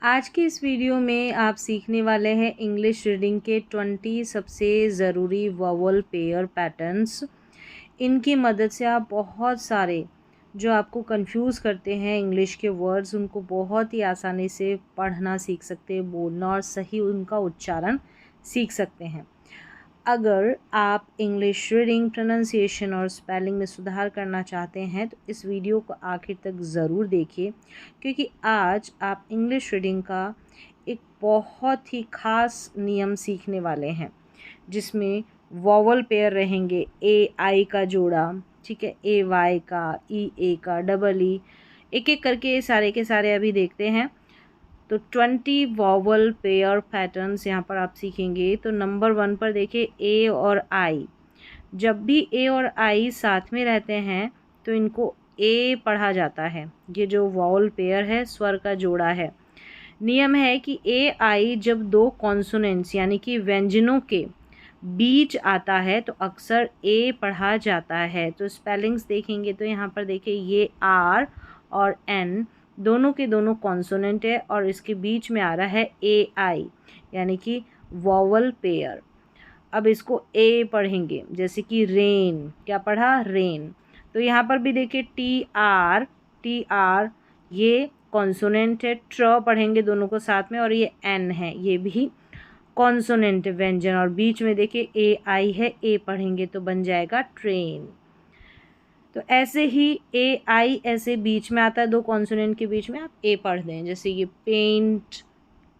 आज की इस वीडियो में आप सीखने वाले हैं इंग्लिश रीडिंग के 20 सबसे ज़रूरी वोवल पेयर पैटर्न्स। इनकी मदद से आप बहुत सारे जो आपको कंफ्यूज करते हैं इंग्लिश के वर्ड्स, उनको बहुत ही आसानी से पढ़ना सीख सकते हैं, बोलना और सही उनका उच्चारण सीख सकते हैं। अगर आप इंग्लिश रीडिंग, प्रोनाउंसिएशन और स्पेलिंग में सुधार करना चाहते हैं तो इस वीडियो को आखिर तक ज़रूर देखिए, क्योंकि आज आप इंग्लिश रीडिंग का एक बहुत ही ख़ास नियम सीखने वाले हैं, जिसमें वॉवल पेयर रहेंगे, ए आई का जोड़ा, ठीक है, ए वाई का, ई ए का, डबल ई, एक एक करके सारे के सारे अभी देखते हैं। तो 20 वॉवल पेयर पैटर्न्स यहाँ पर आप सीखेंगे। तो नंबर 1 पर देखिए, ए और आई। जब भी ए और आई साथ में रहते हैं तो इनको ए पढ़ा जाता है। ये जो वॉवल पेयर है, स्वर का जोड़ा है। नियम है कि ए आई जब दो कॉन्सोनेंट्स यानी कि व्यंजनों के बीच आता है तो अक्सर ए पढ़ा जाता है। तो स्पेलिंग्स देखेंगे तो यहाँ पर देखिए, ये आर और एन दोनों के दोनों कॉन्सोनेंट है और इसके बीच में आ रहा है ए आई, यानी कि वॉवल पेयर। अब इसको ए पढ़ेंगे, जैसे कि रेन, क्या पढ़ा, रेन। तो यहाँ पर भी देखिए टी आर ये कॉन्सोनेंट है, ट्र पढ़ेंगे दोनों को साथ में, और ये एन है, ये भी कॉन्सोनेंट व्यंजन, और बीच में देखिए ए आई है, ए पढ़ेंगे तो बन जाएगा ट्रेन। तो ऐसे ही ए आई ऐसे बीच में आता है, दो कॉन्सोनेंट के बीच में आप ए पढ़ दें, जैसे ये पेंट,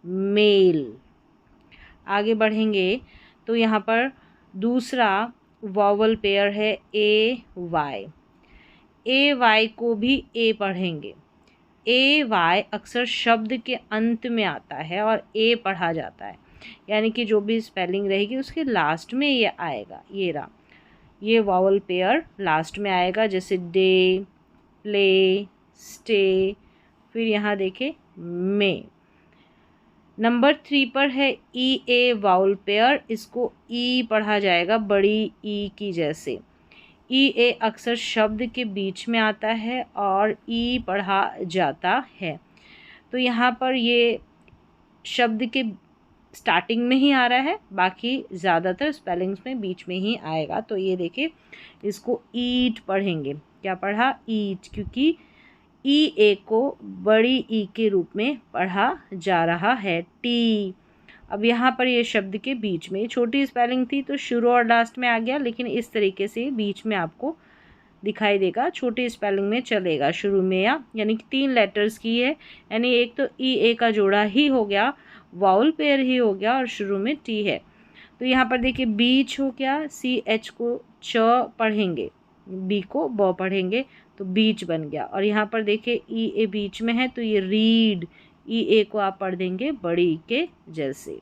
मेल। आगे बढ़ेंगे तो यहाँ पर दूसरा वॉवल पेयर है ए वाई। ए वाई को भी ए पढ़ेंगे। ए वाई अक्सर शब्द के अंत में आता है और ए पढ़ा जाता है, यानी कि जो भी स्पेलिंग रहेगी उसके लास्ट में ये आएगा। ये रहा, ये वॉवल पेयर लास्ट में आएगा, जैसे डे, प्ले, स्टे, फिर यहाँ देखे मे। नंबर 3 पर है ई ए वाउल पेयर। इसको ई पढ़ा जाएगा, बड़ी ई की जैसे। ई ए अक्सर शब्द के बीच में आता है और ई पढ़ा जाता है। तो यहाँ पर ये शब्द के स्टार्टिंग में ही आ रहा है, बाकी ज़्यादातर स्पेलिंग्स में बीच में ही आएगा। तो ये देखिए, इसको ईट पढ़ेंगे। क्या पढ़ा, ईट, क्योंकि ई ए को बड़ी ई के रूप में पढ़ा जा रहा है। टी, अब यहाँ पर ये शब्द के बीच में, छोटी स्पेलिंग थी तो शुरू और लास्ट में आ गया, लेकिन इस तरीके से बीच में आपको दिखाई देगा, छोटी स्पेलिंग में चलेगा, शुरू में या, यानी कि 3 लेटर्स की है, यानी एक तो ई ए का जोड़ा ही हो गया, वाउल पेयर ही हो गया, और शुरू में टी है। तो यहाँ पर देखिए, बीच हो गया, सी एच को च पढ़ेंगे, बी को ब पढ़ेंगे, तो बीच बन गया। और यहाँ पर देखिए ई ए बीच में है तो ये रीड, ई ए को आप पढ़ देंगे बड़ी ई के जैसे।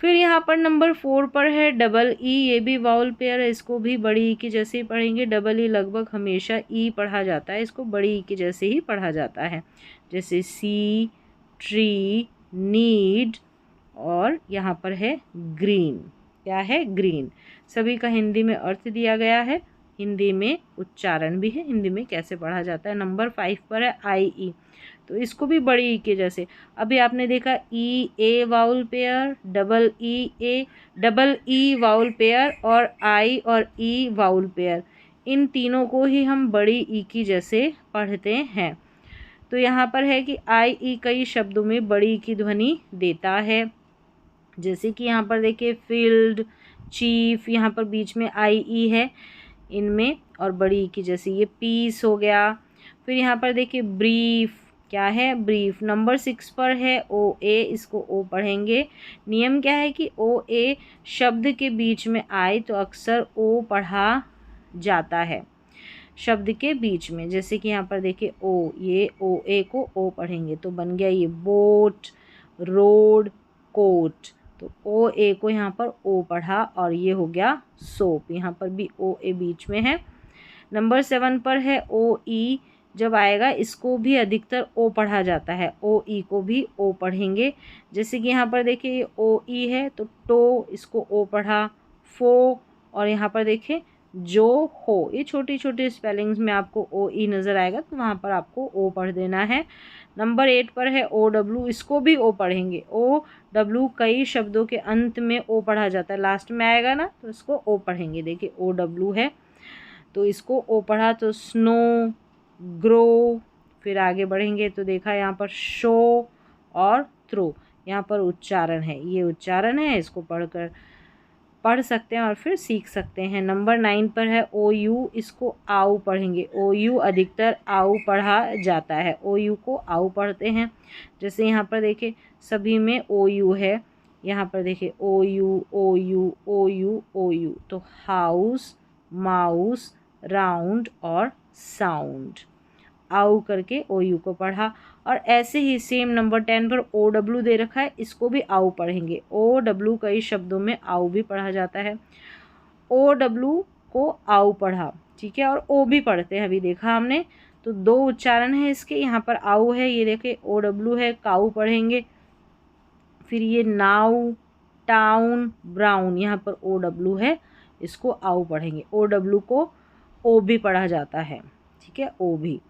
फिर यहाँ पर नंबर 4 पर है डबल ई। ये भी वाउल पेयर है, इसको भी बड़ी ई के जैसे ही पढ़ेंगे। डबल ई लगभग हमेशा ई पढ़ा जाता है, इसको बड़ी ई के जैसे ही पढ़ा जाता है, जैसे सी, ट्री, नीड, और यहाँ पर है ग्रीन। क्या है, ग्रीन। सभी का हिंदी में अर्थ दिया गया है, हिंदी में उच्चारण भी है, हिंदी में कैसे पढ़ा जाता है। नंबर 5 पर है आई ई। तो इसको भी बड़ी ई के जैसे, अभी आपने देखा E A vowel pair, double E vowel pair, और आई और ई वाउल पेयर, इन तीनों को ही हम बड़ी ई की जैसे पढ़ते हैं। तो यहाँ पर है कि आई ई कई शब्दों में बड़ी ई की ध्वनि देता है, जैसे कि यहाँ पर देखिए फील्ड, चीफ, यहाँ पर बीच में आई ई है इनमें, और बड़ी ई की जैसे ये पीस हो गया। फिर यहाँ पर देखिए ब्रीफ, क्या है, ब्रीफ। नंबर 6 पर है ओ ए, इसको ओ पढ़ेंगे। नियम क्या है कि ओ ए शब्द के बीच में आए तो अक्सर ओ पढ़ा जाता है, शब्द के बीच में, जैसे कि यहाँ पर देखिए ओ, ये ओ ए को ओ पढ़ेंगे तो बन गया ये बोट, रोड, कोट। तो ओ ए को यहाँ पर ओ पढ़ा और ये हो गया सोप, यहाँ पर भी ओ ए बीच में है। नंबर 7 पर है ओ ई। जब आएगा इसको भी अधिकतर ओ पढ़ा जाता है, ओ ई को भी ओ पढ़ेंगे, जैसे कि यहाँ पर देखिए ओ ई है तो टो, इसको ओ पढ़ा, फो, और यहाँ पर देखिए जो हो, ये छोटी छोटी स्पेलिंग्स में आपको ओ ई नज़र आएगा तो वहाँ पर आपको ओ पढ़ देना है। नंबर 8 पर है ओ डब्ल्यू, इसको भी ओ पढ़ेंगे। ओ डब्ल्यू कई शब्दों के अंत में ओ पढ़ा जाता है, लास्ट में आएगा ना तो इसको ओ पढ़ेंगे। देखिए ओ डब्ल्यू है तो इसको ओ पढ़ा, तो स्नो, ग्रो। फिर आगे बढ़ेंगे तो देखा यहाँ पर शो और थ्रो, यहाँ पर उच्चारण है, ये उच्चारण है, इसको पढ़ सकते हैं और फिर सीख सकते हैं। नंबर 9 पर है ओ यू, इसको आऊ पढ़ेंगे। ओ यू अधिकतर आऊ पढ़ा जाता है, ओ यू को आऊ पढ़ते हैं। जैसे यहाँ पर देखिए सभी में ओ यू है, यहाँ पर देखिए O U O U O U O U, तो हाउस, माउस, राउंड और साउंड, आऊ करके ओ यू को पढ़ा। और ऐसे ही सेम नंबर 10 पर ओ डब्ल्यू दे रखा है, इसको भी आऊ पढ़ेंगे। ओ डब्ल्यू कई शब्दों में आऊ भी पढ़ा जाता है, ओ डब्ल्यू को आऊ पढ़ा, ठीक है। और ओ भी पढ़ते हैं, अभी देखा हमने, तो दो उच्चारण है इसके, यहाँ पर आऊ है, ये देखे ओ डब्ल्यू है, काऊ पढ़ेंगे। फिर ये नाउ, टाउन, ब्राउन, यहाँ पर ओ डब्ल्यू है, इसको आऊ पढ़ेंगे। ओ डब्ल्यू को ओ भी पढ़ा जाता है, ठीक है, ओ भी।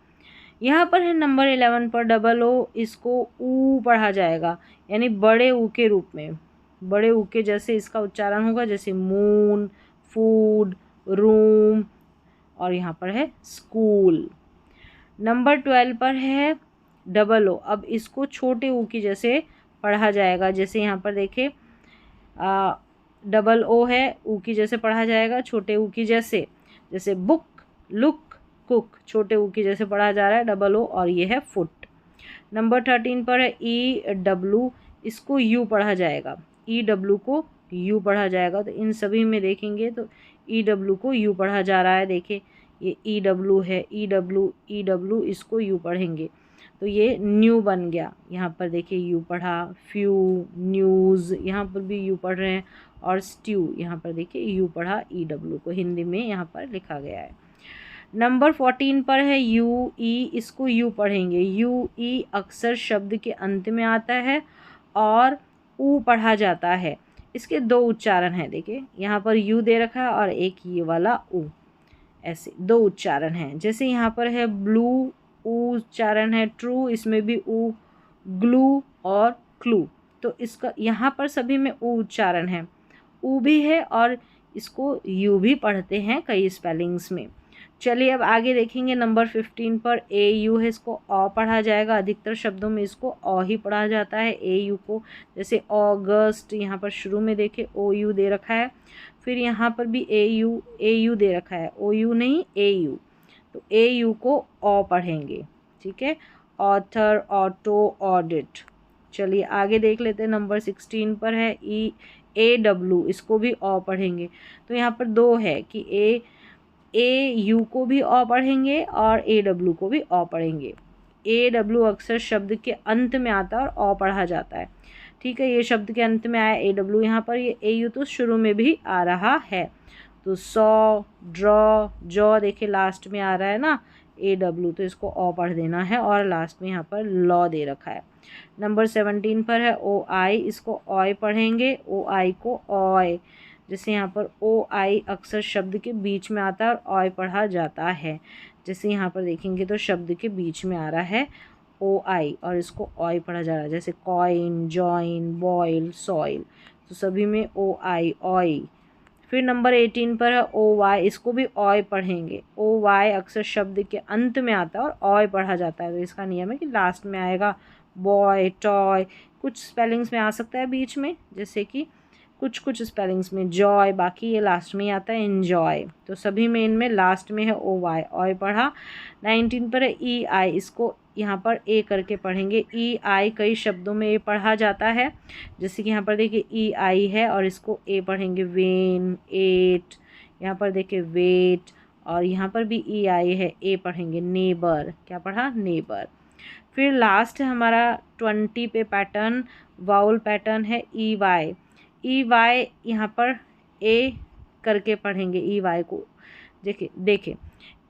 यहाँ पर है नंबर 11 पर डबल ओ, इसको ऊ पढ़ा जाएगा, यानी बड़े ऊ के रूप में, बड़े ऊ के जैसे इसका उच्चारण होगा, जैसे मून, फूड, रूम, और यहाँ पर है स्कूल। नंबर 12 पर है डबल ओ, अब इसको छोटे ऊ की जैसे पढ़ा जाएगा, जैसे यहाँ पर देखे डबल ओ है, ऊ की जैसे पढ़ा जाएगा, छोटे ऊ की जैसे, जैसे बुक, लुक, कुक, छोटे ऊ की जैसे पढ़ा जा रहा है डबल ओ, और ये है फुट। नंबर 13 पर है ई डब्ल्यू, इसको यू पढ़ा जाएगा, ई डब्ल्यू को यू पढ़ा जाएगा। तो इन सभी में देखेंगे तो ई डब्ल्यू को यू पढ़ा जा रहा है, देखिए ये ई डब्ल्यू है, ई डब्ल्यू, इसको यू पढ़ेंगे, तो ये न्यू बन गया। यहाँ पर देखिए यू पढ़ा, फ्यू, न्यूज़, यहाँ पर भी यू पढ़ रहे हैं, और स्ट्यू, यहाँ पर देखिए यू पढ़ा, ई डब्ल्यू को हिंदी में यहाँ पर लिखा गया है। नंबर 14 पर है यू ई, इसको यू पढ़ेंगे। यू ई अक्सर शब्द के अंत में आता है और ऊ पढ़ा जाता है, इसके दो उच्चारण हैं, देखिए यहाँ पर यू दे रखा है और एक ये वाला ऊ, ऐसे दो उच्चारण हैं। जैसे यहाँ पर है ब्लू, ऊ उच्चारण है, ट्रू, इसमें भी ऊ, ग्लू और क्लू, तो इसका यहाँ पर सभी में ऊ उच्चारण है, ऊ भी है और इसको यू भी पढ़ते हैं कई स्पेलिंग्स में। चलिए अब आगे देखेंगे नंबर 15 पर ए यू है, इसको अ पढ़ा जाएगा, अधिकतर शब्दों में इसको अ ही पढ़ा जाता है ए यू को। जैसे अगस्त, यहाँ पर शुरू में देखे ओ यू दे रखा है, फिर यहाँ पर भी ए यू दे रखा है, ओ यू नहीं ए यू, तो ए यू को अ पढ़ेंगे, ठीक है। Author, auto, audit. चलिए आगे देख लेते हैं, नंबर 16 पर है ए डब्ल्यू, इसको भी अ पढ़ेंगे। तो यहाँ पर दो है कि ए यू को भी अ पढ़ेंगे और ए डब्ल्यू को भी अ पढ़ेंगे। ए डब्ल्यू अक्सर शब्द के अंत में आता है और अ पढ़ा जाता है, ठीक है, ये शब्द के अंत में आया ए डब्ल्यू, यहाँ पर ये ए यू तो शुरू में भी आ रहा है, तो सॉ, ड्रॉ, जॉ, देखिए लास्ट में आ रहा है ना ए डब्ल्यू, तो इसको अ पढ़ देना है, और लास्ट में यहाँ पर लॉ दे रखा है। नंबर 17 पर है ओ आई, इसको ऑय पढ़ेंगे, ओ आई को ऑय, जैसे यहाँ पर ओ आई अक्सर शब्द के बीच में आता है और ऑय पढ़ा जाता है, जैसे यहाँ पर देखेंगे तो शब्द के बीच में आ रहा है ओ आई और इसको ऑय पढ़ा जा रहा है, जैसे कॉइन, जॉइन, बॉयल, सॉइल, तो सभी में ओ आई, ऑय। फिर नंबर 18 पर है ओ वाई, इसको भी ऑय पढ़ेंगे, ओ वाई अक्सर शब्द के अंत में आता है और ऑय पढ़ा जाता है, तो इसका नियम है कि लास्ट में आएगा। बॉय, टॉय, कुछ स्पेलिंग्स में आ सकता है बीच में, जैसे कि कुछ स्पेलिंग्स में जॉय, बाकी ये लास्ट में ही आता है एन्जॉय, तो सभी में इनमें लास्ट में है ओ वाई, ऑय पढ़ा। 19 पर है ई आई, इसको यहाँ पर ए करके पढ़ेंगे, ई आई कई शब्दों में ए पढ़ा जाता है, जैसे कि यहाँ पर देखिए ई आई है और इसको ए पढ़ेंगे, वेन, एट, यहाँ पर देखिए वेट, और यहाँ पर भी ई आई है, ए पढ़ेंगे, नेबर, क्या पढ़ा, नेबर। फिर लास्ट है हमारा 20 पे पैटर्न, वाउल पैटर्न है ई वाई, ई वाई यहाँ पर ए करके पढ़ेंगे, ई वाई को देखिए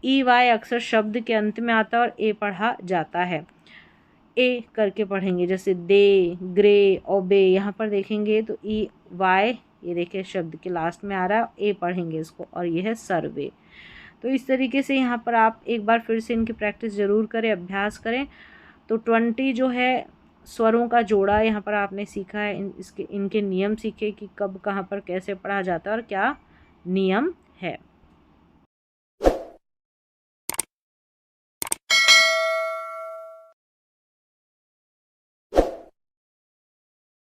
ई वाई अक्सर शब्द के अंत में आता है और ए पढ़ा जाता है, ए करके पढ़ेंगे, जैसे दे, ग्रे, ओबे, यहाँ पर देखेंगे तो ई वाई, ये देखिए शब्द के लास्ट में आ रहा है, ए पढ़ेंगे इसको, और ये है सर्वे। तो इस तरीके से यहाँ पर आप एक बार फिर से इनकी प्रैक्टिस ज़रूर करें, अभ्यास करें, तो 20 जो है स्वरों का जोड़ा यहाँ पर आपने सीखा है। इनके नियम सीखे कि कब कहाँ पर कैसे पढ़ा जाता है और क्या नियम है।